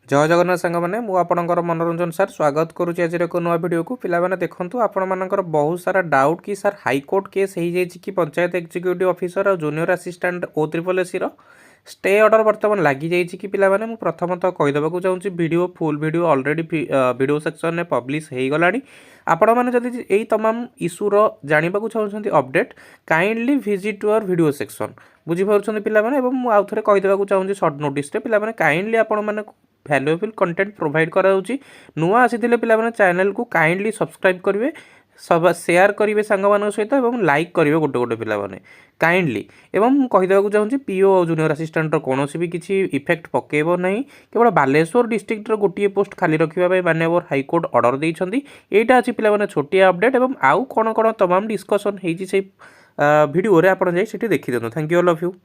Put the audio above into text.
जय जगन्नाथ सांग मैंने मुझे मनोरंजन सार स्वागत करुच्ची आज एक नुआ भिड को पे देखूँ आपर बहुत सारा डाउट कि सार हाईकोर्ट केस हो जाए कि पंचायत एक्जिक्यूटिव ऑफिसर और junior assistant OSSC stay order बर्तमान लगी जाइए कि पे प्रथमतः कहीदेक चाहूँगी video full video already video section में पब्लिश हो गला आपण मैंने जदि यही तमाम इश्यूर जानवा चाहते update kindly visit your video section बुझीपार पे आउ थे कहीदेक चाहूँगी सर्ट नोटिस पे काइंडली आपण मैंने भैल्युएबल कंटेंट प्रोवाइड कराऊँगी नुआ आसी पे चैनल को काइंडली सब्सक्राइब करेंगे सब सेयार करेंगे सांग सहित और लाइक करेंगे गोटे गोटे पे काइंडली एवं कहीदेक चाहूँगी पीओ और जूनियर असिस्टेंट कौन भी किसी इफेक्ट पकेब ना केवल बालेश्वर डिस्ट्रिक्ट गोटे पोस्ट खाली रखापी माननीय हाईकोर्ट ऑर्डर देइछंती एटा अच्छी पे छोटिया अपडेट और आउ कौन कौन तमाम डिस्कसन होती भिडियो आप देखी दिखाँ thank you all of you.